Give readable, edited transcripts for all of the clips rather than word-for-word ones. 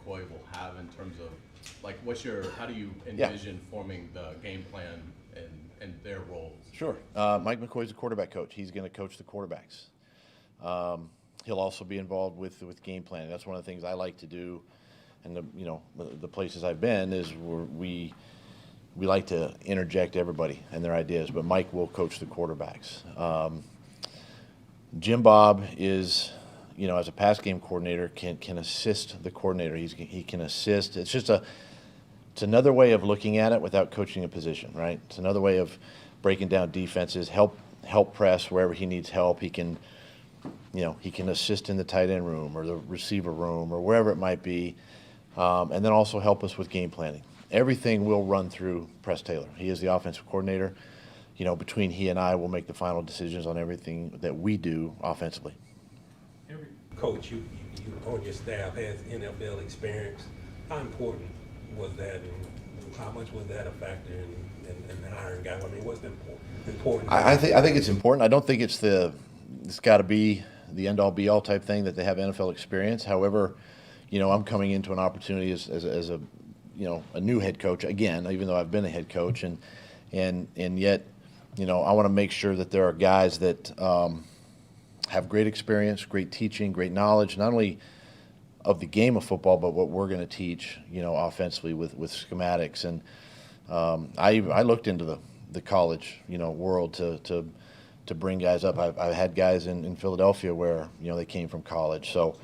McCoy will have in terms of, like, how do you Yeah. envision forming the game plan and their roles? Sure. Mike McCoy's a quarterback coach. He's going to coach the quarterbacks. He'll also be involved with game planning. That's one of the things I like to do, and the places I've been is where we like to interject everybody and their ideas. But Mike will coach the quarterbacks. Jim Bob is, as a pass game coordinator, can assist the coordinator. He can assist. It's another way of looking at it without coaching a position, right? It's another way of breaking down defenses, help press wherever he needs help. He can assist in the tight end room or the receiver room or wherever it might be, and then also help us with game planning. Everything will run through Press Taylor. He is the offensive coordinator. Between he and I, we'll make the final decisions on everything that we do offensively. Every coach you on your staff has NFL experience. How important was that, and how much was that a factor in hiring guys? I mean, what's important? I think it's important. I don't think it's got to be the end all be all type thing that they have NFL experience. However, I'm coming into an opportunity as a a new head coach again, even though I've been a head coach, and yet I want to make sure that there are guys that have great experience, great teaching, great knowledge, not only of the game of football, but what we're going to teach, offensively with schematics. And I looked into the college, world to bring guys up. I've had guys in Philadelphia where, they came from college. So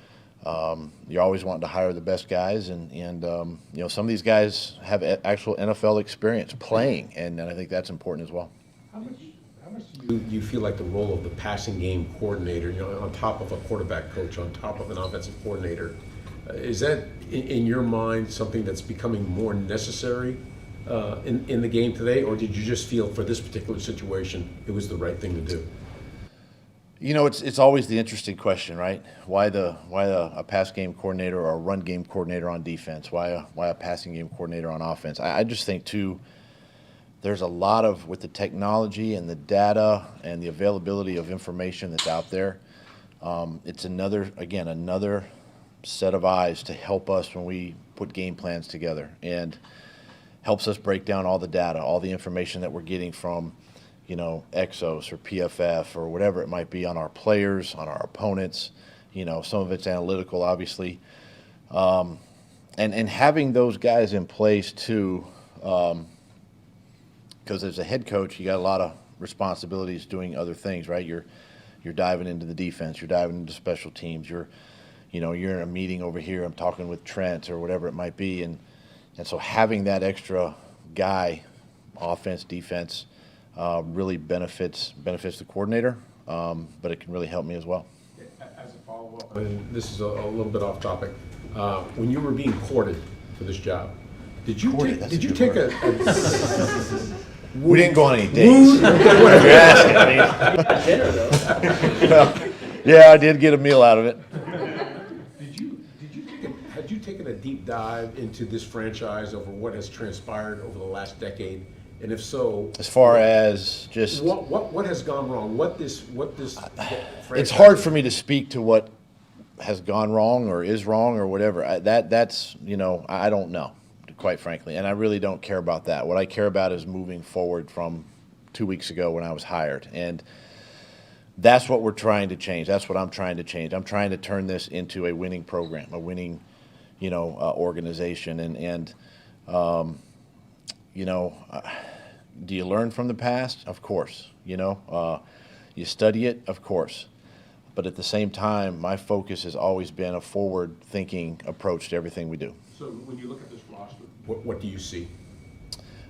you're always wanting to hire the best guys. And some of these guys have actual NFL experience playing, and I think that's important as well. How much do you feel like the role of the passing game coordinator, on top of a quarterback coach, on top of an offensive coordinator, is that in your mind something that's becoming more necessary in the game today, or did you just feel for this particular situation it was the right thing to do? It's always the interesting question, right? Why a pass game coordinator or a run game coordinator on defense? Why a passing game coordinator on offense? I just think too, there's a lot of, with the technology and the data and the availability of information that's out there, it's another set of eyes to help us when we put game plans together, and helps us break down all the data, all the information that we're getting from, Exos or PFF or whatever it might be on our players, on our opponents. Some of it's analytical, obviously, and having those guys in place too. Because as a head coach, you got a lot of responsibilities doing other things, right? You're diving into the defense, you're diving into special teams, you're in a meeting over here, I'm talking with Trent or whatever it might be, and so having that extra guy, offense, defense, really benefits the coordinator, but it can really help me as well. As a follow-up, and this is a little bit off topic, when you were being courted for this job, did you take a we didn't go on any dates. You're asking me. Dinner though. Yeah, I did get a meal out of it. Had you taken a deep dive into this franchise over what has transpired over the last decade, and if so, as far as just what has gone wrong? What this it's hard for me to speak to what has gone wrong or is wrong or whatever. That's I don't know, quite frankly, and I really don't care about that. What I care about is moving forward from 2 weeks ago when I was hired, and that's what we're trying to change. That's what I'm trying to change. I'm trying to turn this into a winning program, a winning, organization, and do you learn from the past? Of course. You study it, of course, but at the same time, my focus has always been a forward-thinking approach to everything we do. So when you look at this roster, what do you see?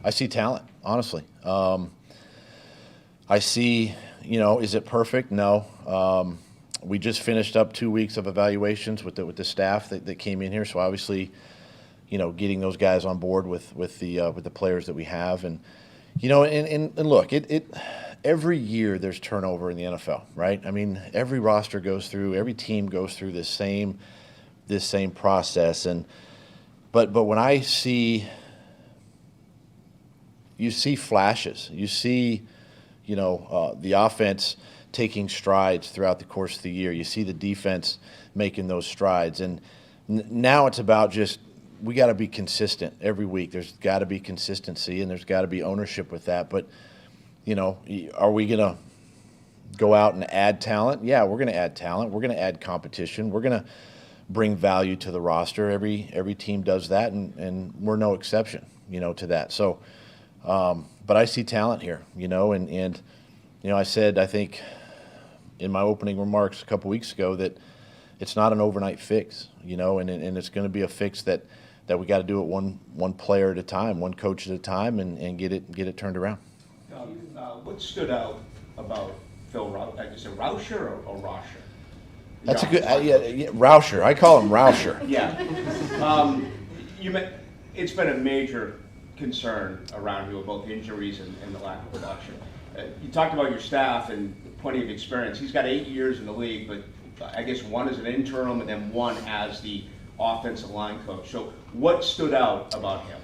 I see talent, honestly. I see, is it perfect? No. We just finished up 2 weeks of evaluations with the staff that came in here. So obviously, getting those guys on board with the players that we have, and look, every year there's turnover in the NFL, right? I mean, every roster goes through, every team goes through this same process, but when you see flashes, you see, the offense taking strides throughout the course of the year. You see the defense making those strides, and Now it's about just we got to be consistent every week. There's got to be consistency, and there's got to be ownership with that. But, are we going to go out and add talent? Yeah, we're going to add talent. We're going to add competition. We're going to bring value to the roster. Every team does that, and we're no exception, to that. So, but I see talent here, and I said, I think in my opening remarks a couple weeks ago that it's not an overnight fix, and it's going to be a fix that we got to do it one player at a time, one coach at a time, and get it turned around. What stood out about Phil Rauscher? Is it Rauscher or Rauscher? That's a good, Rauscher. I call him Rauscher. Yeah. It's been a major concern around here with both injuries and the lack of production. You talked about your staff and plenty of experience. He's got 8 years in the league, but I guess one as an interim and then one as the offensive line coach. So what stood out about him?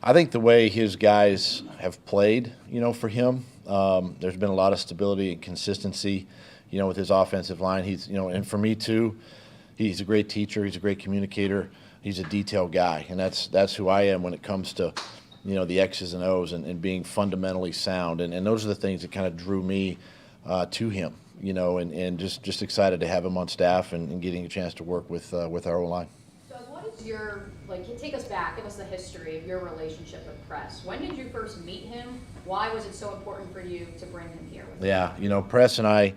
I think the way his guys have played, for him, there's been a lot of stability and consistency, with his offensive line. He's, and for me too, he's a great teacher. He's a great communicator. He's a detail guy, and that's who I am when it comes to, the X's and O's and being fundamentally sound. And those are the things that kind of drew me to him, and just excited to have him on staff and getting a chance to work with our O-line. Doug, what is your, take us back, give us the history of your relationship with Press. When did you first meet him? Why was it so important for you to bring him here? Yeah, Press and I,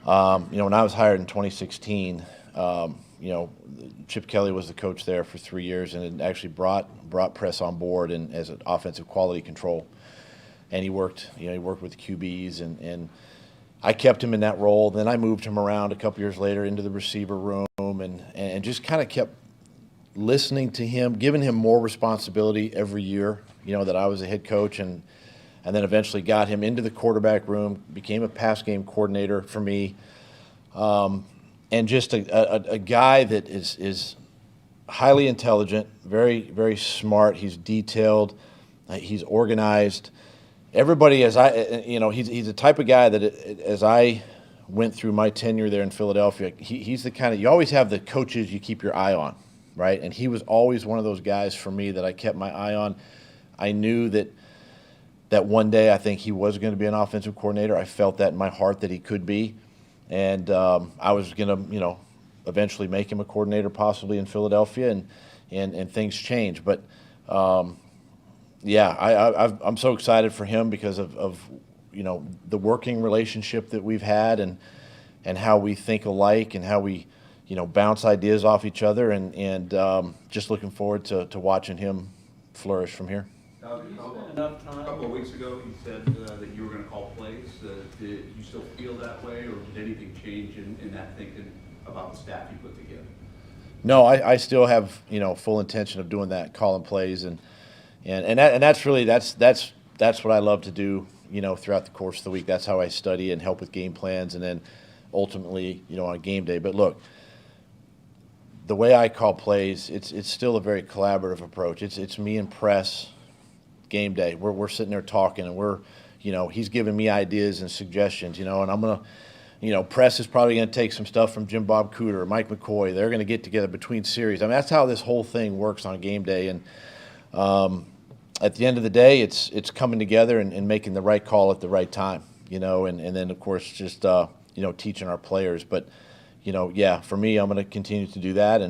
when I was hired in 2016, Chip Kelly was the coach there for 3 years, and it actually brought Press on board and as an offensive quality control. And he worked with the QBs, and I kept him in that role. Then I moved him around a couple years later into the receiver room, and just kind of kept listening to him, giving him more responsibility every year. That I was a head coach, and then eventually got him into the quarterback room, became a pass game coordinator for me. And just a guy that is highly intelligent, very, very smart. He's detailed. He's organized. Everybody, he's the type of guy that as I went through my tenure there in Philadelphia, he's the kind of, you always have the coaches you keep your eye on, right? And he was always one of those guys for me that I kept my eye on. I knew that one day I think he was going to be an offensive coordinator. I felt that in my heart that he could be. And I was going to, eventually make him a coordinator possibly in Philadelphia, and things changed. But, I'm so excited for him because of the working relationship that we've had and how we think alike and how we, bounce ideas off each other, and just looking forward to watching him flourish from here. A couple of weeks ago, you said that you were going to call plays. Did you still feel that way, or did anything change in that thinking about the staff you put together? No, I still have full intention of doing that, calling plays, and that's really that's what I love to do. Throughout the course of the week, that's how I study and help with game plans, and then ultimately on game day. But look, the way I call plays, it's still a very collaborative approach. It's me and Press. Game day, we're sitting there talking, and he's giving me ideas and suggestions, and I'm gonna, Press is probably gonna take some stuff from Jim Bob Cooter or Mike McCoy. They're gonna get together between series. I mean, that's how this whole thing works on game day, and at the end of the day, it's coming together and making the right call at the right time, and then of course just teaching our players. But for me, I'm gonna continue to do that,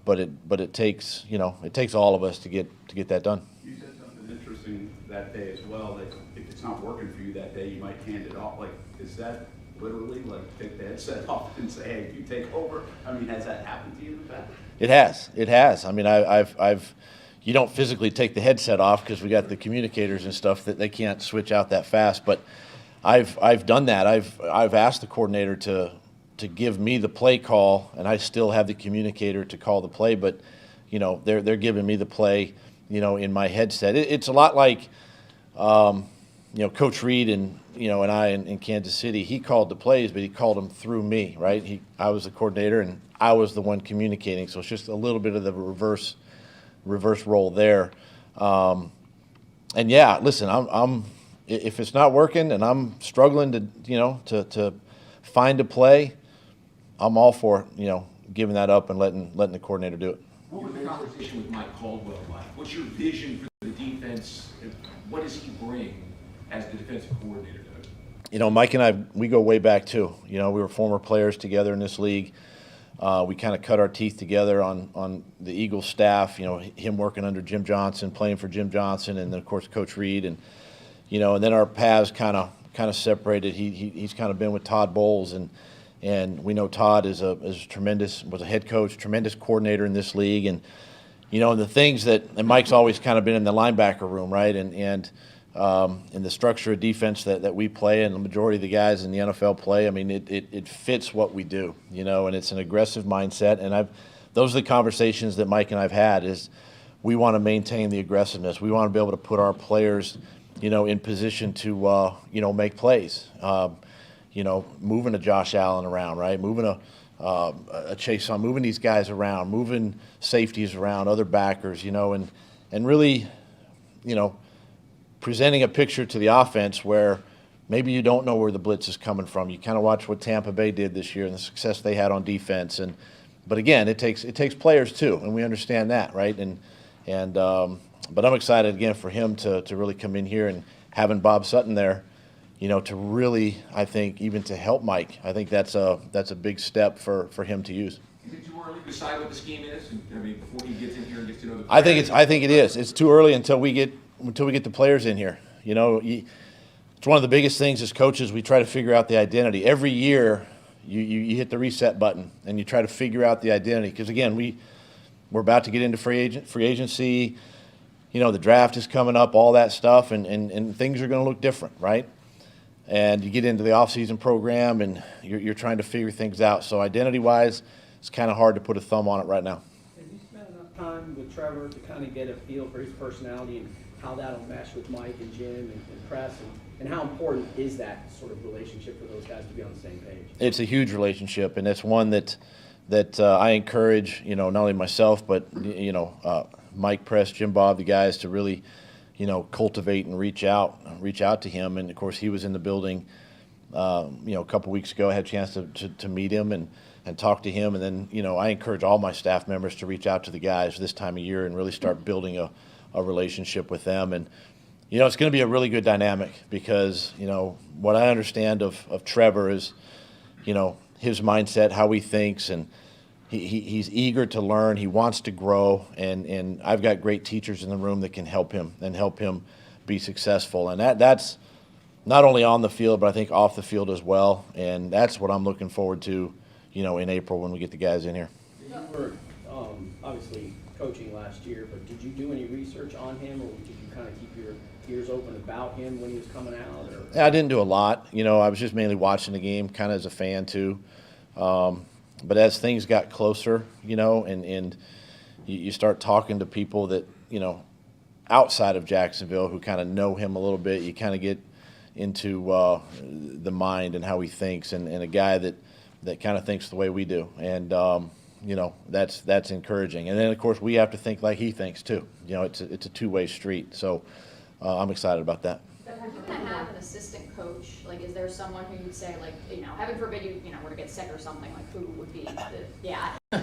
but it takes all of us to get that done. You said something interesting that day as well, that if it's not working for you that day, you might hand it off. Is that literally take the headset off and say, hey, you take over? I mean, has that happened to you in the past? It has. I mean, I've you don't physically take the headset off because we got the communicators and stuff that they can't switch out that fast. But I've done that. I've asked the coordinator to give me the play call, and I still have the communicator to call the play. But they're giving me the play. In my headset. It's a lot like, Coach Reed and I in Kansas City. He called the plays, but he called them through me, right? I was the coordinator, and I was the one communicating. So it's just a little bit of the reverse role there. And yeah, listen, I'm if it's not working and I'm struggling to find a play, I'm all for giving that up and letting the coordinator do it. What was the conversation with Mike Caldwell like? What's your vision for the defense? What does he bring as the defensive coordinator does? You know, Mike and I, we go way back too. You know, we were former players together in this league. We kind of cut our teeth together on the Eagles staff. You know, him working under Jim Johnson, playing for Jim Johnson, and then of course Coach Reed, and you know, and then our paths kind of separated. He's kind of been with Todd Bowles, and we know Todd is a tremendous, was a head coach, tremendous coordinator in this league, and you know, the things and Mike's always kind of been in the linebacker room, right, and in the structure of defense that we play, and the majority of the guys in the NFL play. I mean, it fits what we do, you know, and it's an aggressive mindset. And those are the conversations that Mike and I've had. Is we want to maintain the aggressiveness. We want to be able to put our players, you know, in position to you know, make plays. You know, moving a Josh Allen around, right? Moving a Chase on, moving these guys around, moving safeties around, other backers, you know, and really, you know, presenting a picture to the offense where maybe you don't know where the blitz is coming from. You kind of watch what Tampa Bay did this year and the success they had on defense. But again, it takes players too, and we understand that, right? But I'm excited again for him to really come in here, and having Bob Sutton there, you know, to really, I think, even to help Mike. I think that's a big step for him to use. Is it too early to decide what the scheme is? I mean, before he gets in here and gets to know the I think it is. It's too early until we get the players in here. You know, it's one of the biggest things as coaches. We try to figure out the identity. Every year, you hit the reset button and you try to figure out the identity. Because again, we're about to get into free agency. You know, the draft is coming up, all that stuff, and things are going to look different, right? And you get into the offseason program and you're trying to figure things out. So identity-wise, it's kind of hard to put a thumb on it right now. Have you spent enough time with Trevor to kind of get a feel for his personality and how that'll mesh with Mike and Jim and Press, and how important is that sort of relationship for those guys to be on the same page? It's a huge relationship, and it's one that I encourage, you know, not only myself, but, you know, Mike, Press, Jim, Bob, the guys to really, you know, cultivate and reach out to him. And of course, he was in the building, you know, a couple weeks ago. I had a chance to meet him and talk to him. And then, you know, I encourage all my staff members to reach out to the guys this time of year and really start building a relationship with them. And, you know, it's going to be a really good dynamic because, you know, what I understand of Trevor is, you know, his mindset, how he thinks, and he's eager to learn. He wants to grow, and I've got great teachers in the room that can help him be successful. And that's not only on the field, but I think off the field as well. And that's what I'm looking forward to, you know, in April when we get the guys in here. You were obviously coaching last year, but did you do any research on him, or did you kind of keep your ears open about him when he was coming out? Or? I didn't do a lot. You know, I was just mainly watching the game, kind of as a fan too. But as things got closer, you know, and you start talking to people that, you know, outside of Jacksonville who kind of know him a little bit, you kind of get into the mind and how he thinks, and a guy that kind of thinks the way we do. And, you know, that's encouraging. And then, of course, we have to think like he thinks too. You know, it's a two-way street. So I'm excited about that. Are you going to have an assistant coach? Like, is there someone who you'd say, like, you know, heaven forbid you know, were to get sick or something, like, who would be yeah. I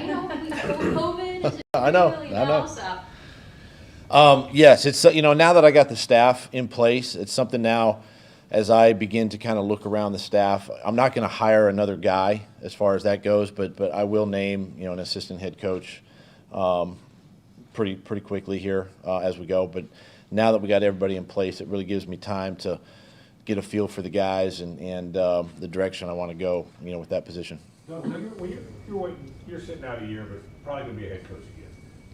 know, we COVID. I know, really I know. So. Yes, it's, you know, now that I got the staff in place, it's something now as I begin to kind of look around the staff. I'm not going to hire another guy as far as that goes, but I will name, you know, an assistant head coach pretty quickly here as we go. But now that we got everybody in place, it really gives me time to get a feel for the guys and the direction I want to go, you know, with that position. No, you're sitting out a year, but probably going to be a head coach again.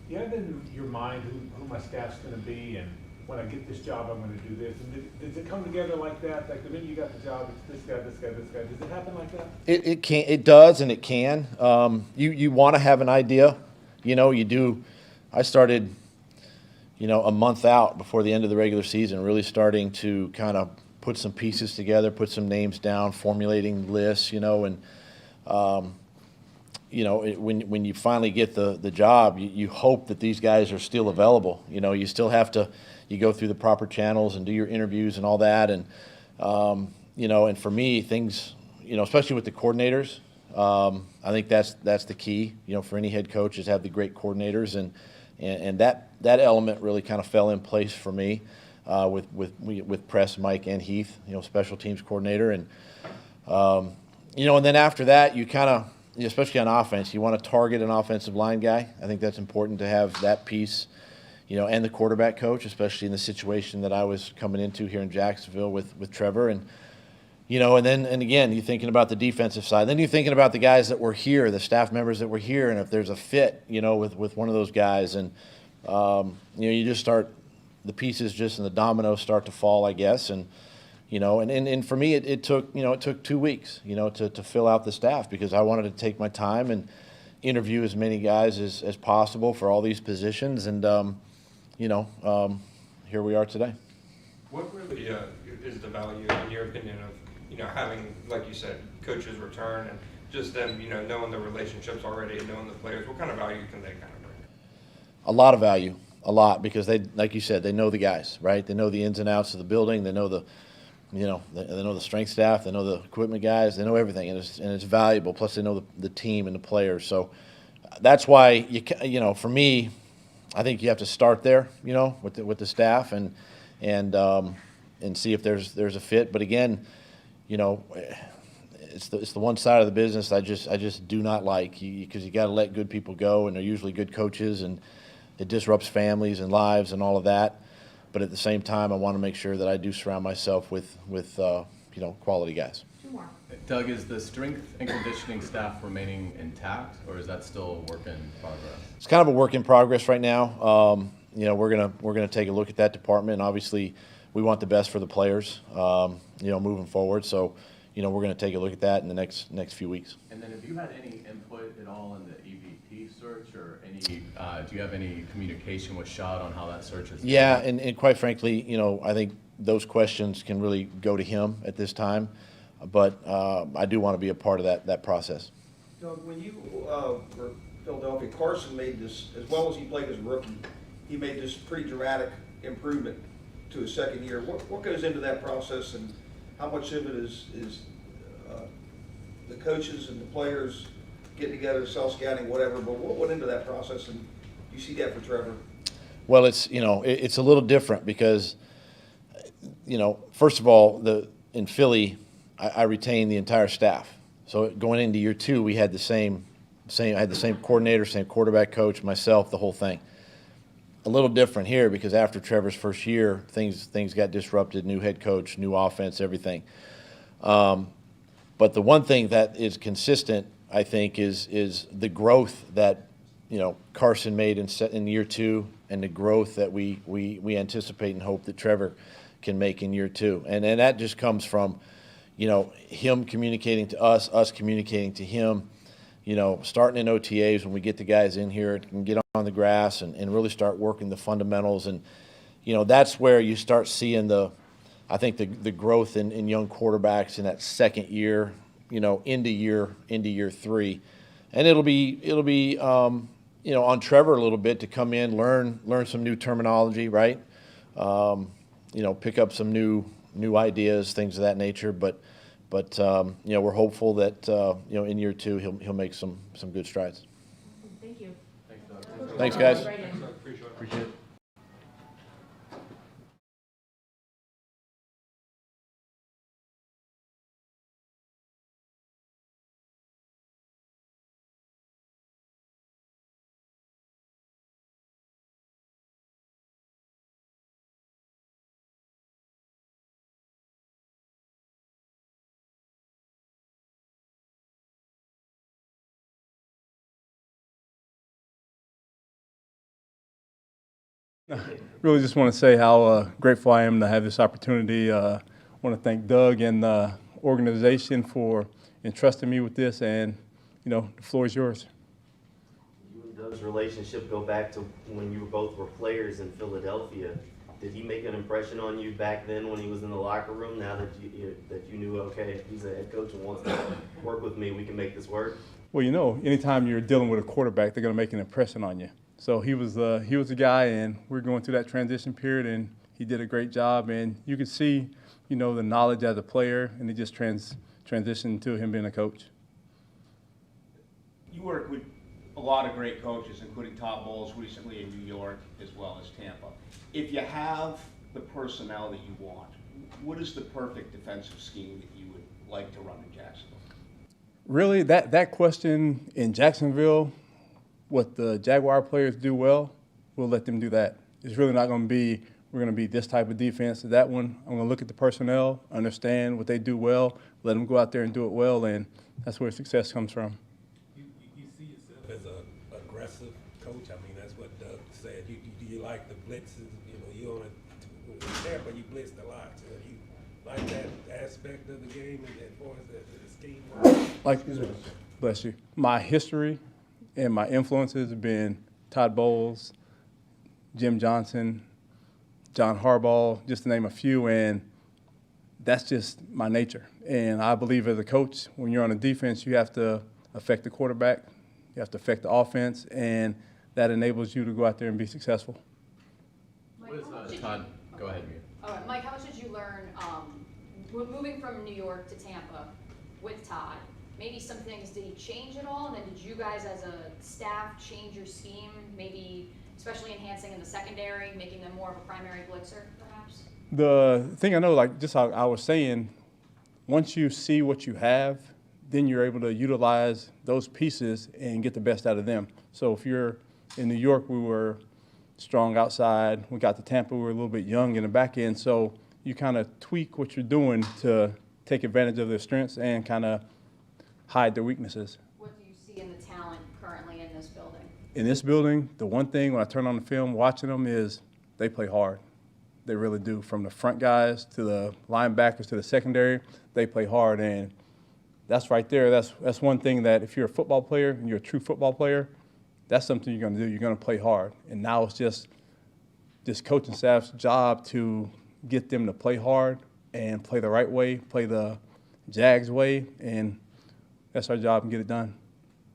Do you have in your mind who my staff's going to be, and when I get this job, I'm going to do this? And does it come together like that? Like the minute you got the job, it's this guy, this guy, this guy. Does it happen like that? It does, and it can. You want to have an idea, you know. You do. I started, you know, a month out before the end of the regular season, really starting to kind of put some pieces together, put some names down, formulating lists, you know, and you know, when you finally get the job, you hope that these guys are still available. You know, you still have to, you go through the proper channels and do your interviews and all that. And, you know, and for me, things, you know, especially with the coordinators, I think that's the key, for any head coach, is have the great coordinators, and that element really kind of fell in place for me with Press, Mike, and Heath, special teams coordinator, and and then after that, you kind of, especially on offense, you want to target an offensive line guy. I think that's important to have that piece, and the quarterback coach, especially in the situation that I was coming into here in Jacksonville with Trevor, and and again, you're thinking about the defensive side. Then you're thinking about the guys that were here, the staff members that were here, and if there's a fit, with one of those guys, and you just start, the pieces just and the dominoes start to fall, I guess, and and for me, it took 2 weeks, to fill out the staff, because I wanted to take my time and interview as many guys as possible for all these positions, and here we are today. What really is the value, in your opinion, of having, like you said, coaches return and just them, knowing the relationships already and knowing the players? What kind of value can they kind of bring? A lot of value, because they, like you said, they know the guys, right? They know the ins and outs of the building. They know they know the strength staff. They know the equipment guys. They know everything, and it's valuable. Plus, they know the team and the players. So that's why for me, I think you have to start there, with the staff and see if there's a fit. But again, it's the one side of the business I just do not like, because you got to let good people go, and they're usually good coaches, and it disrupts families and lives and all of that. But at the same time, I want to make sure that I do surround myself with quality guys. Two more. Doug, is the strength and conditioning staff remaining intact, or is that still a work in progress? It's kind of a work in progress right now. We're gonna take a look at that department. Obviously, we want the best for the players, moving forward. So, we're going to take a look at that in the next few weeks. And then, have you had any input at all in the EVP search, or any? Do you have any communication with Shad on how that search is? Yeah, and quite frankly, I think those questions can really go to him at this time. But I do want to be a part of that process. Doug, when you were Philadelphia, Carson made this, as well as he played as a rookie, he made this pretty dramatic improvement to his second year. What goes into that process, and how much of it is the coaches and the players getting together, self-scouting, whatever, but what went into that process, and do you see that for Trevor? Well, it's a little different because, first of all, in Philly, I retained the entire staff. So going into year 2, we had I had the same coordinator, same quarterback coach, myself, the whole thing. A little different here because after Trevor's first year, things got disrupted, new head coach, new offense, everything. But the one thing that is consistent, I think, is the growth that Carson made in year 2, and the growth that we anticipate and hope that Trevor can make in year 2, and that just comes from him communicating to us communicating to him. Starting in OTAs when we get the guys in here and get on the grass and really start working the fundamentals, and that's where you start seeing I think the growth in young quarterbacks in that second year, into year 3, and it'll be on Trevor a little bit to come in, learn some new terminology, right? Pick up some new ideas, things of that nature, but we're hopeful that in year 2 he'll make some good strides. Thank you. Thanks, Doug. Thanks, guys. Right in. Appreciate it. Really just want to say how grateful I am to have this opportunity. I want to thank Doug and the organization for entrusting me with this, and the floor is yours. You and Doug's relationship go back to when you both were players in Philadelphia. Did he make an impression on you back then when he was in the locker room? Now that you knew, okay, he's a head coach and wants to work with me, we can make this work? Well, anytime you're dealing with a quarterback, they're going to make an impression on you. So he was the guy, and we're going through that transition period, and he did a great job. And you could see, the knowledge as a player, and it just transitioned to him being a coach. you work with a lot of great coaches, including Todd Bowles recently in New York as well as Tampa. If you have the personnel that you want, what is the perfect defensive scheme that you would like to run in Jacksonville? Really, that question in Jacksonville, what the Jaguar players do well, we'll let them do that. It's really not going to be, we're going to be this type of defense or that one. I'm going to look at the personnel, understand what they do well, let them go out there and do it well, and that's where success comes from. You see yourself as an aggressive coach? I mean, that's what Doug said. Do you like the blitzes? You know, you on a Tampa, you blitzed a lot. So you like that aspect of the game as far as the scheme? Like, bless you. My history and my influences have been Todd Bowles, Jim Johnson, John Harbaugh, just to name a few, and that's just my nature. And I believe as a coach, when you're on a defense, you have to affect the quarterback, you have to affect the offense, and that enables you to go out there and be successful. What is Todd? Go ahead, Mia. All right, Mike, how much did you learn moving from New York to Tampa with Todd? Maybe some things, did he change at all? And then did you guys as a staff change your scheme, maybe especially enhancing in the secondary, making them more of a primary blitzer, perhaps? The thing I know, like just how I was saying, once you see what you have, then you're able to utilize those pieces and get the best out of them. So if you're in New York, we were strong outside. We got to Tampa, we were a little bit young in the back end. So you kind of tweak what you're doing to take advantage of their strengths and kind of hide their weaknesses. What do you see in the talent currently in this building? In this building, the one thing when I turn on the film watching them is they play hard. They really do. From the front guys to the linebackers to the secondary, they play hard. And that's right there. That's one thing that if you're a football player and you're a true football player, that's something you're going to do. You're going to play hard. And now it's just this coaching staff's job to get them to play hard and play the right way, play the Jags way, and that's our job and get it done.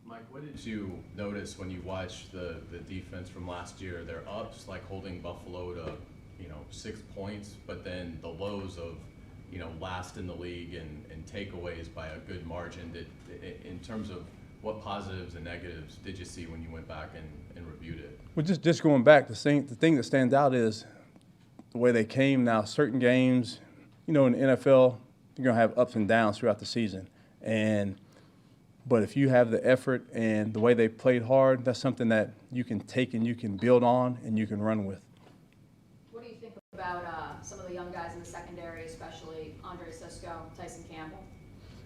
Mike, what did you notice when you watched the defense from last year? Their ups, like holding Buffalo to, 6 points, but then the lows of, last in the league and takeaways by a good margin. In terms of what positives and negatives did you see when you went back and reviewed it? Well, just going back, the thing that stands out is the way they came. Now, certain games, in the NFL, you're going to have ups and downs throughout the season. But if you have the effort and the way they played hard, that's something that you can take and you can build on and you can run with. What do you think about some of the young guys in the secondary, especially Andre Sisco, Tyson Campbell?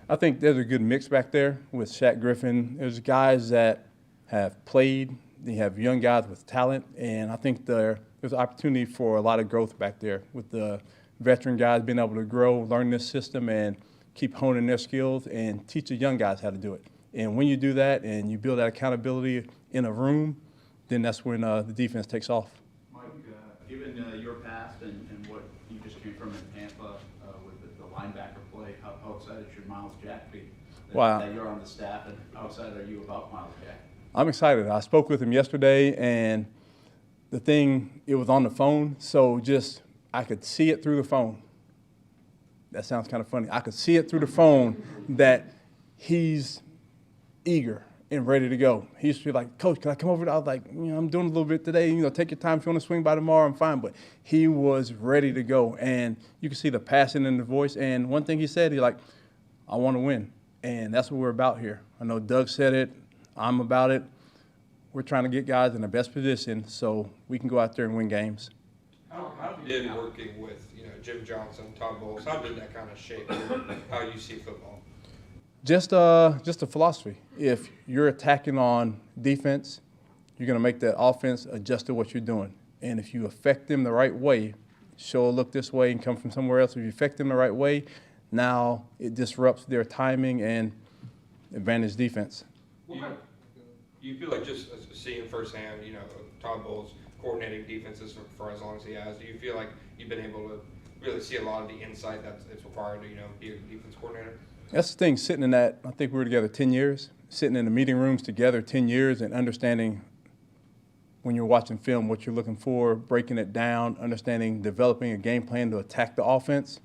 I think there's a good mix back there with Shaq Griffin. There's guys that have played. You have young guys with talent, and I think there's an opportunity for a lot of growth back there with the veteran guys being able to grow, learn this system, and keep honing their skills and teach the young guys how to do it. And when you do that and you build that accountability in a room, then that's when the defense takes off. Mike, given your past and what you just came from in Tampa with the linebacker play, how excited should Miles Jack be that you're on the staff, and how excited are you about Miles Jack? I'm excited. I spoke with him yesterday, and it was on the phone, so I could see it through the phone. That sounds kind of funny. I could see it through the phone that he's eager and ready to go. He used to be like, Coach, can I come over? I was like, I'm doing a little bit today. Take your time. If you want to swing by tomorrow, I'm fine. But he was ready to go. And you can see the passion in the voice. And one thing he said, he's like, I want to win. And that's what we're about here. I know Doug said it. I'm about it. We're trying to get guys in the best position so we can go out there and win games. How did working with Jim Johnson, Todd Bowles, how did that kind of shape how you see football? Just a philosophy. If you're attacking on defense, you're going to make that offense adjust to what you're doing. And if you affect them the right way, show a look this way and come from somewhere else, if you affect them the right way, now it disrupts their timing and advantage defense. You feel like just seeing firsthand, Todd Bowles coordinating defenses for as long as he has, do you feel like you've been able to really see a lot of the insight that's required to be a defense coordinator? That's the thing, sitting in that, I think we were together 10 years, sitting in the meeting rooms together 10 years and understanding when you're watching film what you're looking for, breaking it down, understanding, developing a game plan to attack the offense.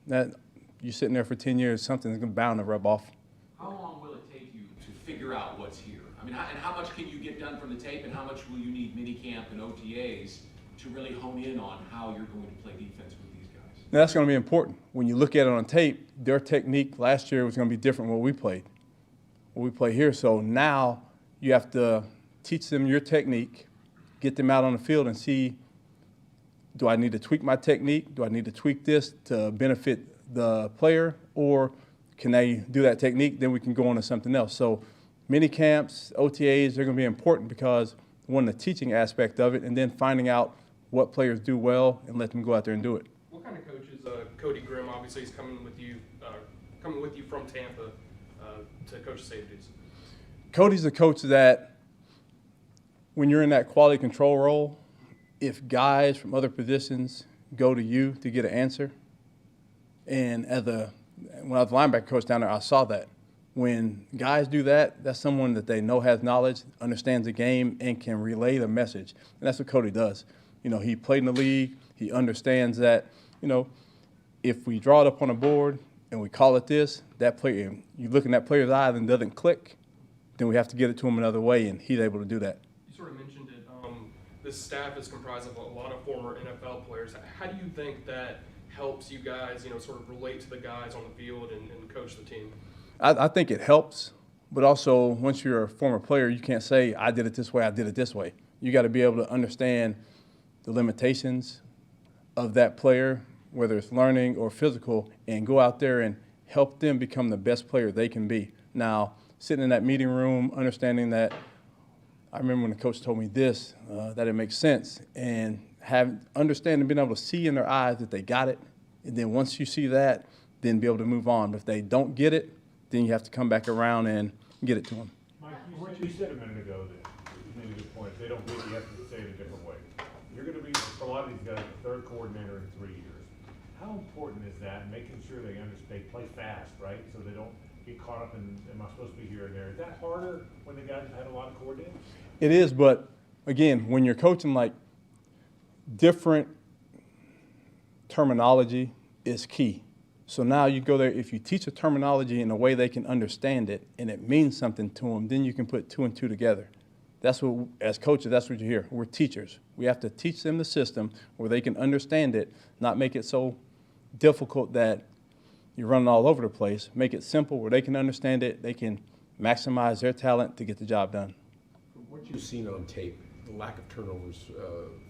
That you're sitting there for 10 years, something's bound to rub off. How long will it take you to figure out what's here? I mean, and how much can you get done from the tape, and how much will you need minicamp and OTAs to really hone in on how you're going to play defense with these guys? Now, that's going to be important. When you look at it on tape, their technique last year was going to be different than what we play here. So now you have to teach them your technique, get them out on the field and see, do I need to tweak my technique? Do I need to tweak this to benefit the player? Or can they do that technique? Then we can go on to something else. So mini camps, OTAs, they're going to be important because, one, the teaching aspect of it, and then finding out what players do well and let them go out there and do it. What kind of coach is Cody Grimm? Obviously, he's coming with you from Tampa to coach the safeties. Cody's a coach that, when you're in that quality control role, if guys from other positions go to you to get an answer, and when I was a linebacker coach down there, I saw that. When guys do that, that's someone that they know has knowledge, understands the game, and can relay the message. And that's what Cody does. He played in the league. He understands that, if we draw it up on a board and we call it this, that player, you look in that player's eye and it doesn't click, then we have to get it to him another way, and he's able to do that. You sort of mentioned it. This staff is comprised of a lot of former NFL players. How do you think that helps you guys, sort of relate to the guys on the field and coach the team? I think it helps, but also once you're a former player, you can't say, I did it this way, I did it this way. You got to be able to understand the limitations of that player, whether it's learning or physical, and go out there and help them become the best player they can be. Now, sitting in that meeting room, understanding that, I remember when the coach told me this, that it makes sense, and understanding, being able to see in their eyes that they got it, and then once you see that, then be able to move on. But if they don't get it, then you have to come back around and get it to them. Mike, what you said a minute ago that you made a good point. If they don't get it, you have to say it a different way. You're going to be, for a lot of these guys, the third coordinator in 3 years. How important is that, making sure they understand, they play fast, right? So they don't get caught up in, am I supposed to be here and there? Is that harder when the guys have had a lot of coordinators? It is, but again, when you're coaching, like, different terminology is key. So now you go there, if you teach a terminology in a way they can understand it and it means something to them, then you can put 2 and 2 together. That's what, as coaches, that's what you hear. We're teachers. We have to teach them the system where they can understand it, not make it so difficult that you're running all over the place. Make it simple where they can understand it, they can maximize their talent to get the job done. From what you've seen on tape, the lack of turnovers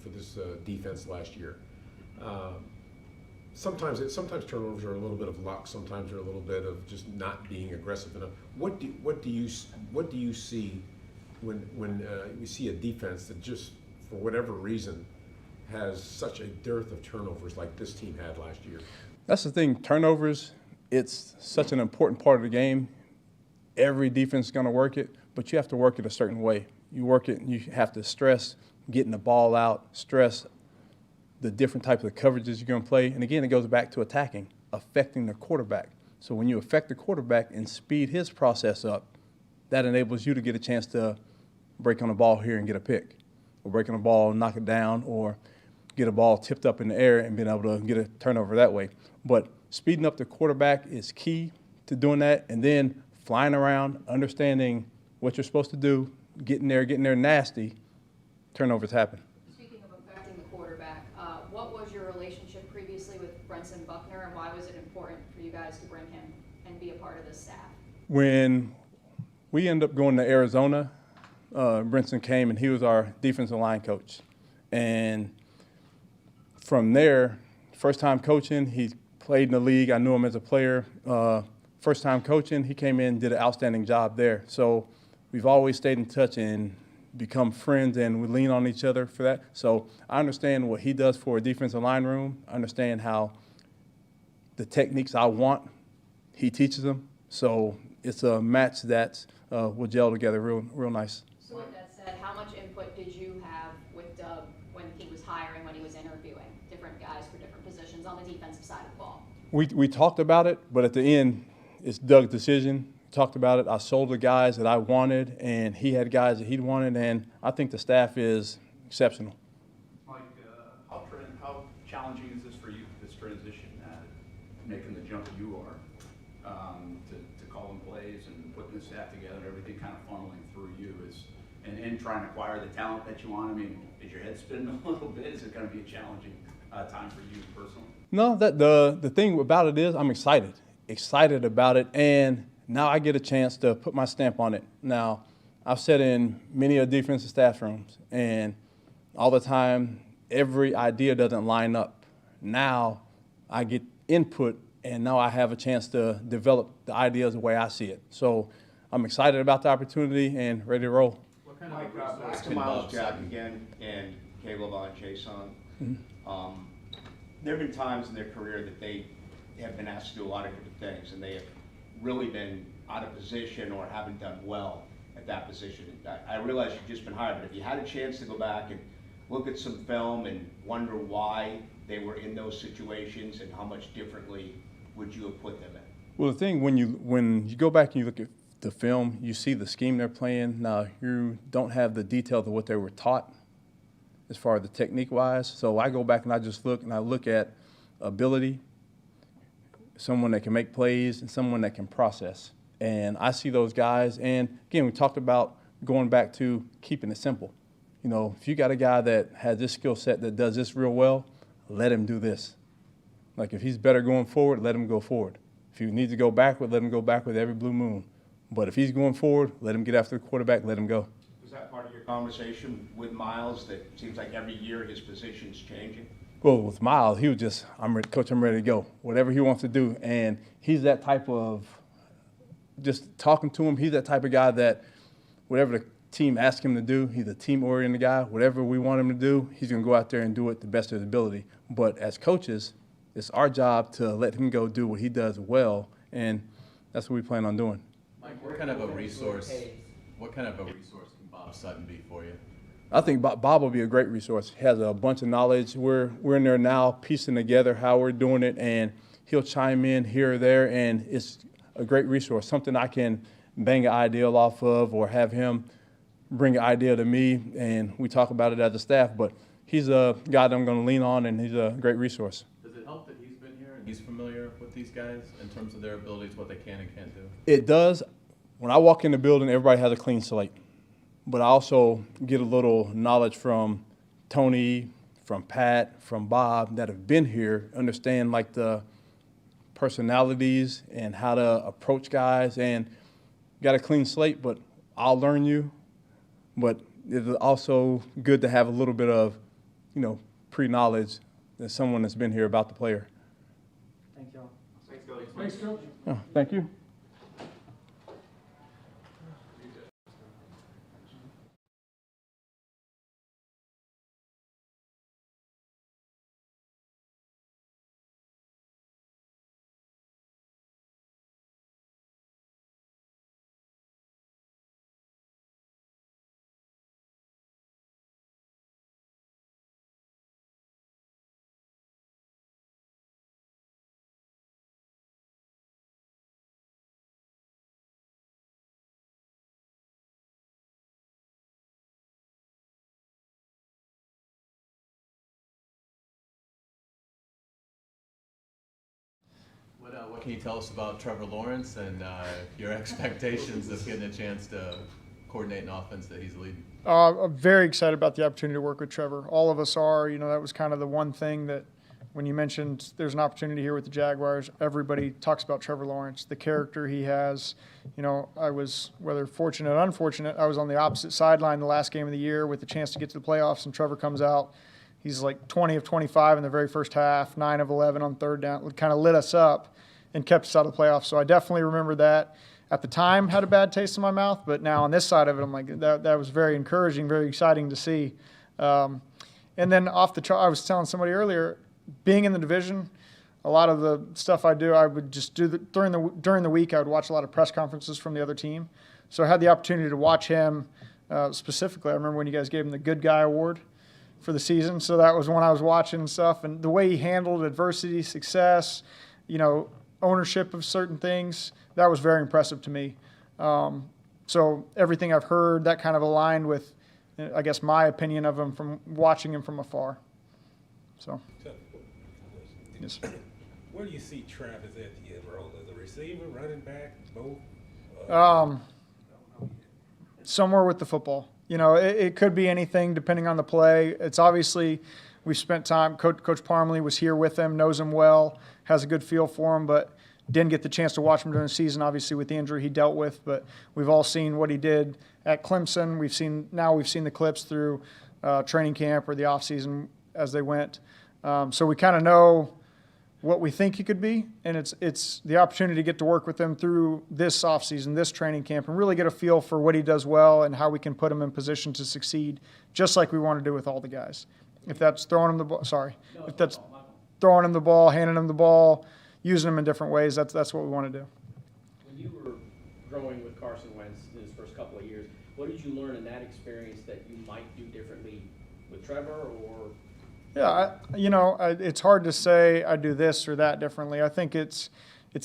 for this defense last year, sometimes turnovers are a little bit of luck. Sometimes they're a little bit of just not being aggressive enough. What do you see when you see a defense that just, for whatever reason, has such a dearth of turnovers like this team had last year? That's the thing. Turnovers, it's such an important part of the game. Every defense is going to work it, but you have to work it a certain way. You work it, and you have to stress getting the ball out, stress the different types of coverages you're going to play. And again, it goes back to attacking, affecting the quarterback. So when you affect the quarterback and speed his process up, that enables you to get a chance to break on the ball here and get a pick, or break on the ball, knock it down, or get a ball tipped up in the air and being able to get a turnover that way. But speeding up the quarterback is key to doing that, and then flying around, understanding what you're supposed to do, getting there nasty, turnovers happen. Speaking of affecting the quarterback, what was your relationship previously with Brenson Buckner, and why was it important for you guys to bring him and be a part of the staff? When we ended up going to Arizona, Brenson came and he was our defensive line coach. And from there, first time coaching, he played in the league. I knew him as a player. First time coaching, he came in, did an outstanding job there. So we've always stayed in touch and become friends, and we lean on each other for that. So I understand what he does for a defensive line room. I understand how the techniques I want, he teaches them. So it's a match that will gel together real nice. So with that said, how much input did you have with Doug when he was hiring, when he was interviewing different guys for different positions on the defensive side of the ball? We talked about it, but at the end, it's Doug's decision. Talked about it. I sold the guys that I wanted, and he had guys that he wanted, and I think the staff is exceptional. Mike, how challenging is this for you, this transition, making the jump you are, to calling plays and putting the staff together, everything kind of funneling through? for you? And trying to acquire the talent that you want? I mean, is your head spinning a little bit? Is it going to be a challenging time for you personally? No, that the thing about it is I'm excited about it, and now I get a chance to put my stamp on it. Now, I've sat in many of defensive staff rooms, and all the time, every idea doesn't line up. Now, I get input, and now I have a chance to develop the ideas the way I see it. So I'm excited about the opportunity and ready to roll. Mike, back to Miles Jack again and Caleb and Jason. There have been times in their career that they have been asked to do a lot of different things, and they have really been out of position or haven't done well at that position. I realize you've just been hired, but if you had a chance to go back and look at some film and wonder why they were in those situations and how much differently would you have put them in? Well, the thing, when you go back and you look at the film, you see the scheme they're playing. Now, you don't have the details of what they were taught as far as the technique-wise. So I go back and I just look at ability, someone that can make plays, and someone that can process. And I see those guys. And, again, we talked about going back to keeping it simple. You know, if you got a guy that has this skill set that does this real well, let him do this. Like, if he's better going forward, let him go forward. If he needs to go backward, let him go backward every blue moon. But if he's going forward, let him get after the quarterback, let him go. Was that part of your conversation with Miles, that it seems like every year his position's changing? Well, with Miles, he was just, Coach, I'm ready to go. Whatever he wants to do. And he's that type of, just talking to him, he's that type of guy that whatever the team asks him to do, he's a team-oriented guy. Whatever we want him to do, he's going to go out there and do it the best of his ability. But as coaches, it's our job to let him go do what he does well, and that's what we plan on doing. Mike, what kind of a resource can Bob Sutton be for you? I think Bob will be a great resource. He has a bunch of knowledge. We're in there now piecing together how we're doing it, and he'll chime in here or there, and it's a great resource, something I can bang an idea off of or have him bring an idea to me, and we talk about it as a staff. But he's a guy that I'm going to lean on, and he's a great resource. Does it help that he's been here and he's familiar with these guys in terms of their abilities, what they can and can't do? It does. When I walk in the building, everybody has a clean slate. But I also get a little knowledge from Tony, from Pat, from Bob that have been here, understand like the personalities and how to approach guys, and got a clean slate, but I'll learn you. But it's also good to have a little bit of, pre-knowledge as someone that's been here about the player. Thank y'all. Thanks, Coach. Thanks, Coach. Oh, thank you. What can you tell us about Trevor Lawrence and your expectations of getting a chance to coordinate an offense that he's leading? I'm very excited about the opportunity to work with Trevor. All of us are. That was kind of the one thing that when you mentioned there's an opportunity here with the Jaguars, everybody talks about Trevor Lawrence, the character he has. I was, whether fortunate or unfortunate, I was on the opposite sideline the last game of the year with the chance to get to the playoffs, and Trevor comes out. He's like 20 of 25 in the very first half, 9 of 11 on third down. It kind of lit us up and kept us out of the playoffs. So I definitely remember that. At the time, had a bad taste in my mouth, but now on this side of it, I'm like, that was very encouraging, very exciting to see. And then off the chart, I was telling somebody earlier, being in the division, a lot of the stuff I do, I would just do during the week. I would watch a lot of press conferences from the other team. So I had the opportunity to watch him specifically. I remember when you guys gave him the Good Guy Award for the season. So that was when I was watching and stuff, and the way he handled adversity, success, ownership of certain things, that was very impressive to me. So everything I've heard, that kind of aligned with, I guess, my opinion of him from watching him from afar. So. Yes. Where do you see Travis at the end role? As a receiver, running back, both? somewhere with the football. You know, it could be anything depending on the play. It's obviously, we've spent time, Coach Parmley was here with him, knows him well, has a good feel for him, but didn't get the chance to watch him during the season, obviously with the injury he dealt with. But we've all seen what he did at Clemson. We've seen the clips through training camp or the offseason as they went. So we kind of know what we think he could be, and it's the opportunity to get to work with him through this offseason, this training camp, and really get a feel for what he does well and how we can put him in position to succeed, just like we want to do with all the guys. If that's throwing him the ball, if that's throwing him the ball, handing him the ball, using him in different ways, that's what we want to do. When you were growing with Carson Wentz in his first couple of years, what did you learn in that experience that you might do differently with Trevor or? Yeah, it's hard to say I do this or that differently. I think it's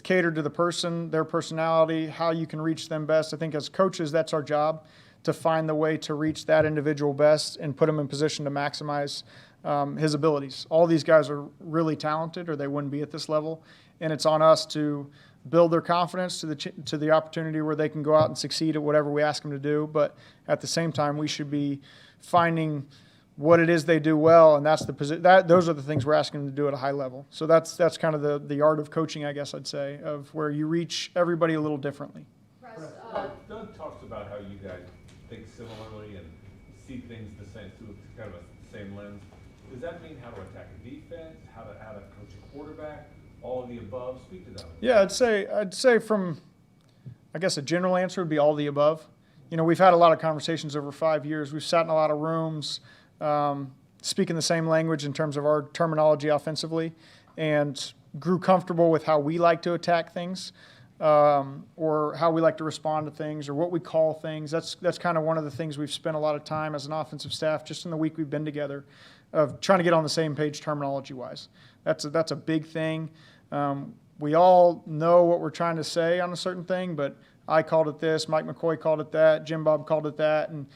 catered to the person, their personality, how you can reach them best. I think as coaches, that's our job, to find the way to reach that individual best and put him in position to maximize his abilities. All these guys are really talented or they wouldn't be at this level, and it's on us to build their confidence to the opportunity where they can go out and succeed at whatever we ask them to do. But at the same time, we should be finding what it is they do well, and those are the things we're asking them to do at a high level. So that's kind of the art of coaching, I guess I'd say, of where you reach everybody a little differently. Doug talks about how you guys think similarly and see things the same through kind of a same lens. Does that mean how to attack a defense, how to coach a quarterback, all of the above? Speak to that. Yeah, I'd say from, I guess a general answer would be all the above. You know, we've had a lot of conversations over 5 years. We've sat in a lot of rooms, speaking the same language in terms of our terminology offensively, and grew comfortable with how we like to attack things, or how we like to respond to things, or what we call things. That's kind of one of the things we've spent a lot of time as an offensive staff, just in the week we've been together, of trying to get on the same page terminology-wise. That's a big thing. We all know what we're trying to say on a certain thing, but I called it this, Mike McCoy called it that, Jim Bob called it that, and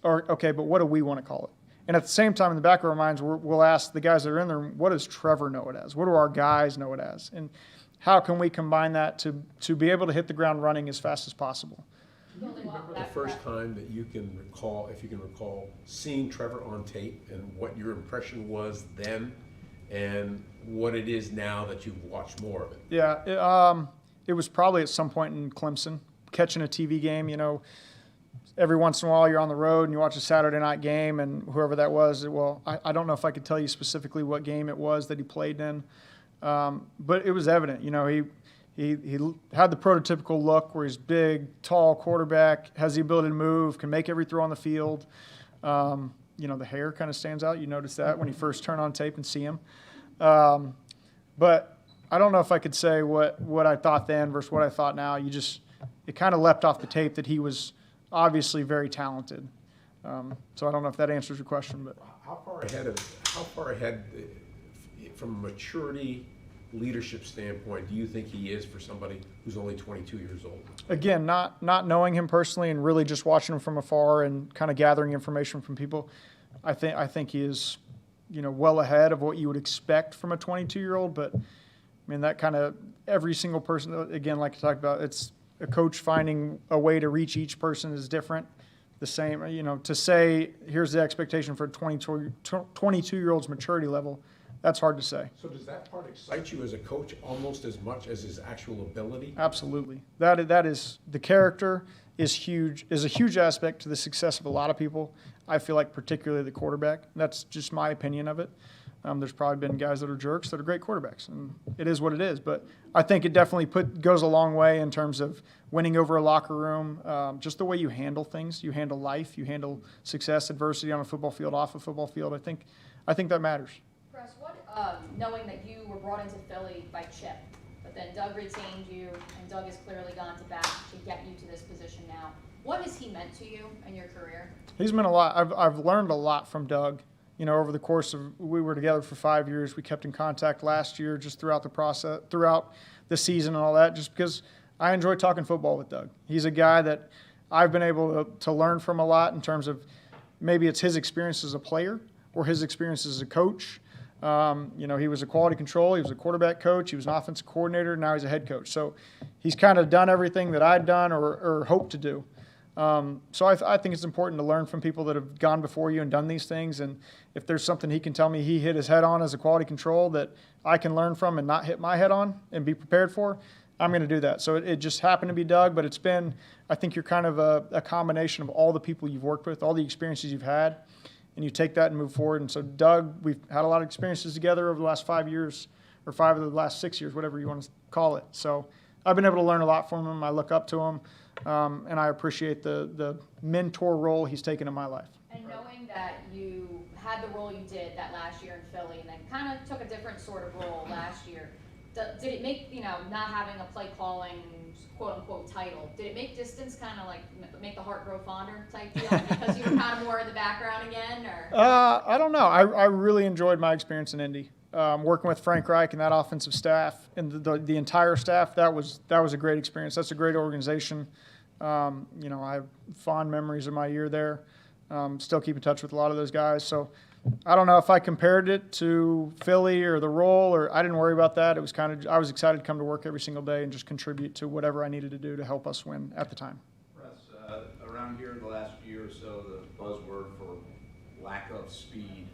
okay, but what do we want to call it? And at the same time, in the back of our minds, we'll ask the guys that are in there, what does Trevor know it as? What do our guys know it as? And how can we combine that to be able to hit the ground running as fast as possible? Do you remember the first time that you can recall, if you can recall, seeing Trevor on tape and what your impression was then and what it is now that you've watched more of it? Yeah, it was probably at some point in Clemson, catching a TV game, every once in a while you're on the road and you watch a Saturday night game, and whoever that was, I don't know if I could tell you specifically what game it was that he played in, but it was evident. He had the prototypical look where he's big, tall quarterback, has the ability to move, can make every throw on the field. The hair kind of stands out. You notice that when you first turn on tape and see him. But I don't know if I could say what I thought then versus what I thought now. It kind of leapt off the tape that he was obviously very talented. So I don't know if that answers your question, but how far ahead from a maturity leadership standpoint do you think he is for somebody who's only 22 years old? Again, not knowing him personally and really just watching him from afar and kind of gathering information from people, I think he is, well ahead of what you would expect from a 22-year-old. But I mean, that kind of every single person, again, like I talked about, it's a coach finding a way to reach each person is different. The same, to say here's the expectation for a 22-year-old's maturity level, that's hard to say. So does that part excite you as a coach almost as much as his actual ability? Absolutely. That is the character is a huge aspect to the success of a lot of people. I feel like particularly the quarterback. That's just my opinion of it. There's probably been guys that are jerks that are great quarterbacks, and it is what it is. But I think it definitely goes a long way in terms of winning over a locker room, just the way you handle things. You handle life. You handle success, adversity on a football field, off a football field. I think that matters. Press, knowing that you were brought into Philly by Chip, but then Doug retained you, and Doug has clearly gone to bat to get you to this position now. What has he meant to you in your career? He's meant a lot. I've learned a lot from Doug. Over the course of, we were together for 5 years. We kept in contact last year, just throughout the process, throughout the season and all that, just because I enjoy talking football with Doug. He's a guy that I've been able to learn from a lot in terms of maybe it's his experience as a player or his experience as a coach. He was a quality control. He was a quarterback coach. He was an offensive coordinator. Now he's a head coach. So he's kind of done everything that I'd done or hoped to do. So I think it's important to learn from people that have gone before you and done these things. And if there's something he can tell me he hit his head on as a quality control that I can learn from and not hit my head on and be prepared for, I'm going to do that. So it just happened to be Doug, but it's been, I think you're kind of a combination of all the people you've worked with, all the experiences you've had, and you take that and move forward. And so Doug, we've had a lot of experiences together over the last 5 years, or 5 of the last 6 years, whatever you want to call it. So I've been able to learn a lot from him. I look up to him, and I appreciate the mentor role he's taken in my life. And knowing that you had the role you did that last year in Philly and then kind of took a different sort of role last year, did it make, not having a play calling quote unquote title, did it make distance kind of like make the heart grow fonder type deal because you were kind of more in the background again, or? I don't know. I really enjoyed my experience in Indy. Working with Frank Reich and that offensive staff and the entire staff, that was a great experience. That's a great organization. I have fond memories of my year there. Still keep in touch with a lot of those guys. So I don't know if I compared it to Philly or the role, or I didn't worry about that. It was I was excited to come to work every single day and just contribute to whatever I needed to do to help us win at the time. Russ, around here the last year or so, the buzzword for lack of speed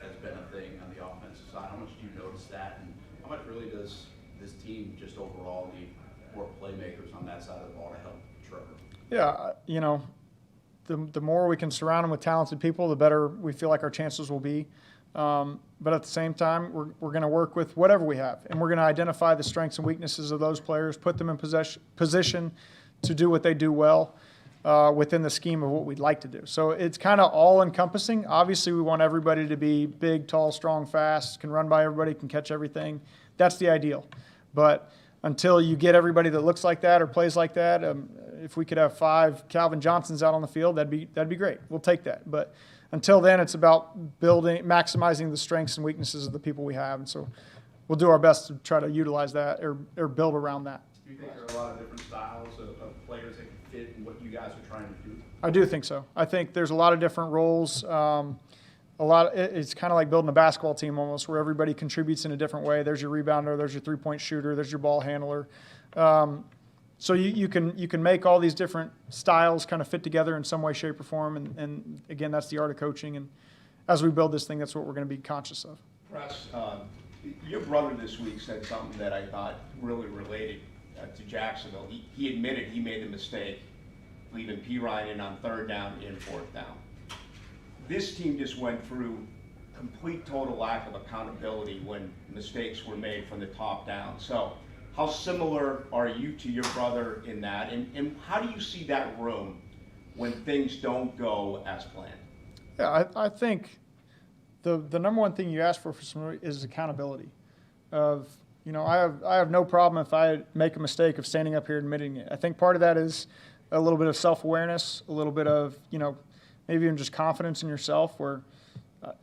has been a thing on the offensive side. How much do you notice that, and how much really does this team just overall need more playmakers on that side of the ball to help Trevor? Yeah, the more we can surround them with talented people, the better we feel like our chances will be. But at the same time, we're going to work with whatever we have, and we're going to identify the strengths and weaknesses of those players, put them in position to do what they do well within the scheme of what we'd like to do. So it's kind of all-encompassing. Obviously, we want everybody to be big, tall, strong, fast, can run by everybody, can catch everything. That's the ideal. But until you get everybody that looks like that or plays like that, if we could have 5 Calvin Johnsons out on the field, that'd be great. We'll take that. But until then, it's about maximizing the strengths and weaknesses of the people we have. And so we'll do our best to try to utilize that or build around that. Do you think there are a lot of different styles of players that can fit in what you guys are trying to do? I do think so. I think there's a lot of different roles. It's kind of like building a basketball team almost, where everybody contributes in a different way. There's your rebounder, there's your three-point shooter, there's your ball handler. So you can make all these different styles kind of fit together in some way, shape, or form. And again, that's the art of coaching. And as we build this thing, that's what we're going to be conscious of. Russ, your brother this week said something that I thought really related to Jacksonville. He admitted he made the mistake leaving P. Ryan in on 3rd down and 4th down. This team just went through complete total lack of accountability when mistakes were made from the top down. So how similar are you to your brother in that? And how do you see that room when things don't go as planned? Yeah, I think the number one thing you ask for somebody is accountability. I have no problem if I make a mistake of standing up here and admitting it. I think part of that is a little bit of self-awareness, a little bit of, maybe even just confidence in yourself.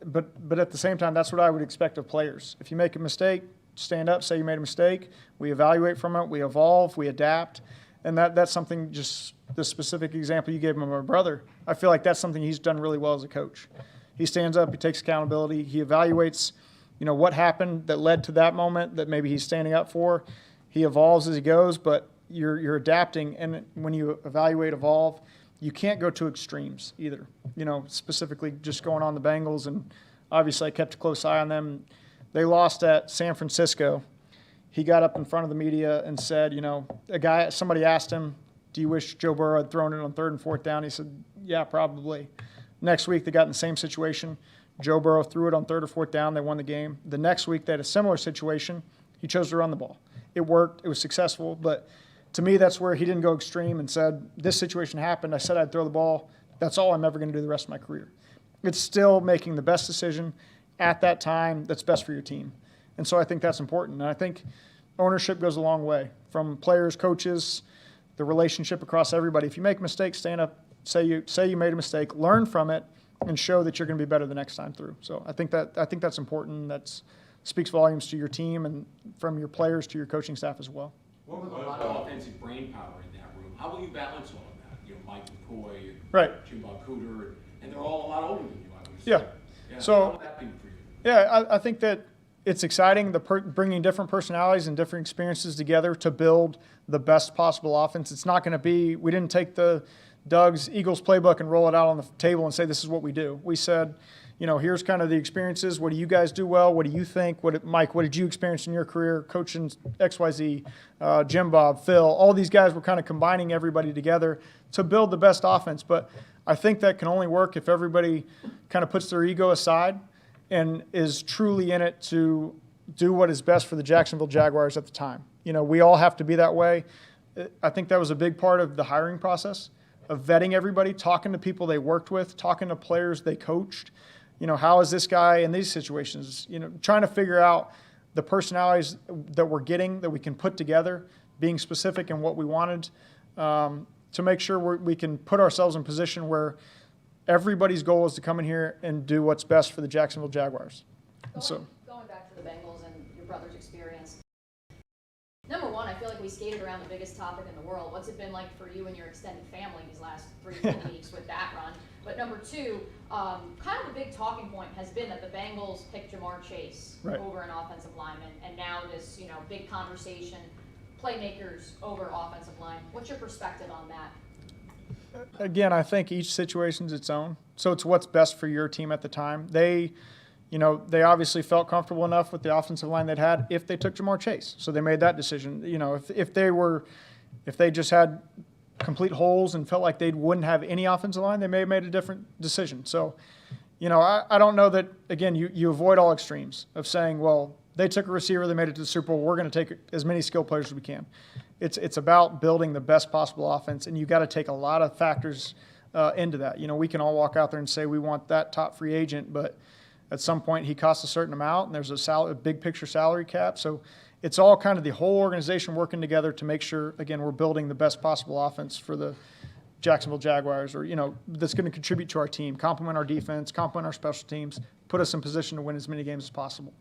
But at the same time, that's what I would expect of players. If you make a mistake, stand up, say you made a mistake. We evaluate from it, we evolve, we adapt. And that's something, just the specific example you gave me of my brother, I feel like that's something he's done really well as a coach. He stands up, he takes accountability, he evaluates, what happened that led to that moment that maybe he's standing up for. He evolves as he goes, but you're adapting. And when you evaluate, evolve, you can't go to extremes either. Specifically just going on the Bengals, and obviously I kept a close eye on them. They lost at San Francisco. He got up in front of the media and said, somebody asked him, do you wish Joe Burrow had thrown it on 3rd and 4th down? He said, yeah, probably. Next week they got in the same situation. Joe Burrow threw it on 3rd or 4th down. They won the game. The next week they had a similar situation. He chose to run the ball. It worked. It was successful. But to me, that's where he didn't go extreme and said, this situation happened. I said I'd throw the ball. That's all I'm ever going to do the rest of my career. It's still making the best decision at that time that's best for your team. And so I think that's important. And I think ownership goes a long way, from players, coaches, the relationship across everybody. If you make a mistake, stand up, say you made a mistake, learn from it, and show that you're going to be better the next time through. So I think that's important. That speaks volumes to your team and from your players to your coaching staff as well. What with a lot of offensive brain power in that room, how will you balance all of that? Mike McCoy, right, Jim Bob Cooter, and they're all a lot older than you, I would say. Yeah. So how would that be for you? Yeah, I think that it's exciting, bringing different personalities and different experiences together to build the best possible offense. It's not going to be, we didn't take the Doug's Eagles playbook and roll it out on the table and say, this is what we do. We said, here's kind of the experiences. What do you guys do well? What do you think? Mike, what did you experience in your career coaching XYZ, Jim Bob, Phil? All these guys were kind of combining everybody together to build the best offense. But I think that can only work if everybody kind of puts their ego aside and is truly in it to do what is best for the Jacksonville Jaguars at the time. We all have to be that way. I think that was a big part of the hiring process, of vetting everybody, talking to people they worked with, talking to players they coached. How is this guy in these situations? Trying to figure out the personalities that we're getting, that we can put together, being specific in what we wanted, to make sure we can put ourselves in position where everybody's goal is to come in here and do what's best for the Jacksonville Jaguars. Going back to the Bengals and your brother's experience, number one, I feel like we skated around the biggest topic in the world. What's it been like for you and your extended family these last 3 weeks with that run? But number two, kind of a big talking point has been that the Bengals picked Jamar Chase over an offensive lineman, and now this, big conversation, playmakers over offensive line. What's your perspective on that? Again, I think each situation's its own. So it's what's best for your team at the time. They obviously felt comfortable enough with the offensive line they'd had if they took Jamar Chase. So they made that decision. If they just had complete holes and felt like they wouldn't have any offensive line, they may have made a different decision. So, I don't know that, again, you avoid all extremes of saying, well, they took a receiver, they made it to the Super Bowl, we're going to take as many skill players as we can. It's about building the best possible offense, and you got to take a lot of factors into that. We can all walk out there and say we want that top free agent, but at some point he costs a certain amount, and there's a big picture salary cap. So it's all kind of the whole organization working together to make sure, again, we're building the best possible offense for the Jacksonville Jaguars, or, that's going to contribute to our team, complement our defense, complement our special teams, put us in position to win as many games as possible.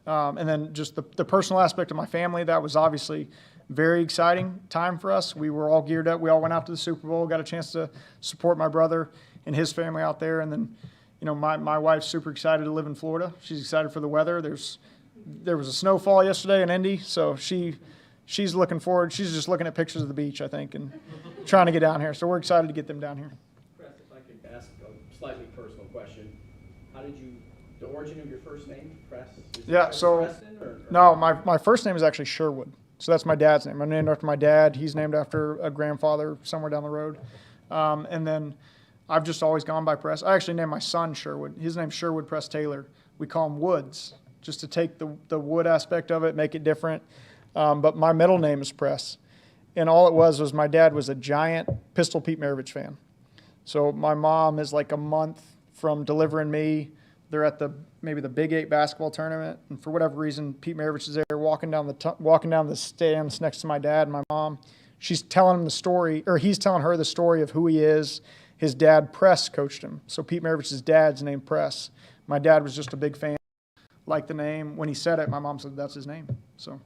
And then just the personal aspect of my family, that was obviously very exciting time for us. We were all geared up. We all went out to the Super Bowl, got a chance to support my brother and his family out there. And then, my wife's super excited to live in Florida. She's excited for the weather. There was a snowfall yesterday in Indy, so she's looking forward. She's just looking at pictures of the beach, I think, and trying to get down here. So we're excited to get them down here. Chris, if I could ask a slightly personal question. How did the origin of your first name, Press? Yeah, so, no, my first name is actually Sherwood. So that's my dad's name. I'm named after my dad. He's named after a grandfather somewhere down the road. And then I've just always gone by Press. I actually named my son Sherwood. His name's Sherwood Press Taylor. We call him Woods, just to take the wood aspect of it, make it different. But my middle name is Press. And all it was my dad was a giant Pistol Pete Maravich fan. So my mom is like a month from delivering me. They're at maybe the Big 8 basketball tournament, and for whatever reason, Pete Maravich is there walking down the stands next to my dad and my mom. She's telling him the story, or he's telling her the story of who he is. His dad, Press, coached him. So Pete Maravich's dad's named Press. My dad was just a big fan, liked the name. When he said it, my mom said that's his name. So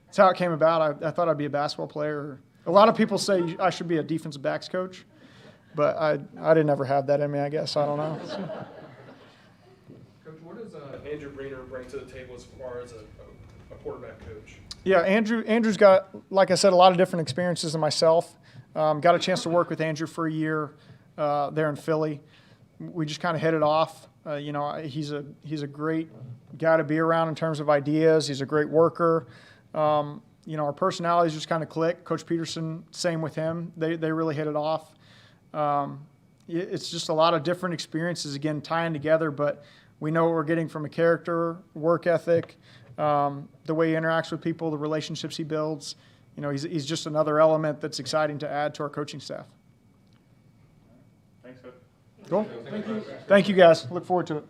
that's how it came about. I thought I'd be a basketball player. A lot of people say I should be a defensive backs coach, but I didn't ever have that in me, I guess. I don't know. So. Coach, what does Andrew Breener bring to the table as far as a quarterback coach? Yeah, Andrew's got, like I said, a lot of different experiences than myself. Got a chance to work with Andrew for a year there in Philly. We just kind of hit it off. He's a great guy to be around in terms of ideas. He's a great worker. Our personalities just kind of click. Coach Pederson, same with him. They really hit it off. It's just a lot of different experiences, again, tying together, but we know what we're getting from a character, work ethic, the way he interacts with people, the relationships he builds. He's just another element that's exciting to add to our coaching staff. Thanks, Coach. Cool. Thank you guys. Look forward to it.